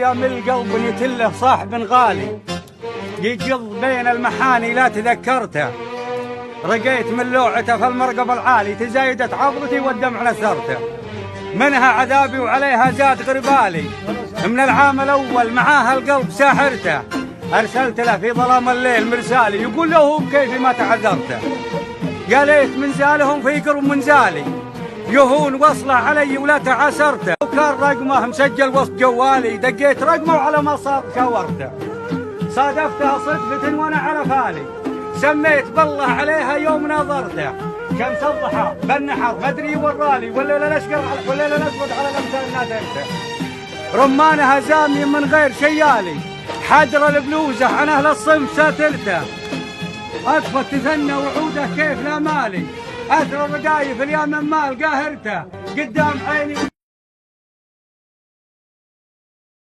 يا من القلب يتله صاحب غالي يقض بين المحاني لا تذكرته، رقيت من لوعته في المرقب العالي تزايدت عضلتي والدمع نثرته، منها عذابي وعليها زاد غربالي، من العام الأول معاها القلب ساحرته، أرسلت له في ظلام الليل مرسالي يقول له كيف ما تعذرته، يا ليت منزالهم في قرب منزالي يهون وصله علي ولا تعسرته، وكان رقمه مسجل وسط جوالي دقيت رقمه وعلى ما صار شاورته، صادفتها صدفة وانا على فالي سميت بالله عليها يوم نظرته، شمس الضحى بالنحر مدري ورالي والليل الاشقر والليل الاسود على الامثال نادرته، رمانها زامي من غير شيالي حدر البلوزه عن اهل الصنف ساترته، اطفت تثنى وعوده كيف لا مالي اثر الرقايف اليا من مال قاهرته، قدام عيني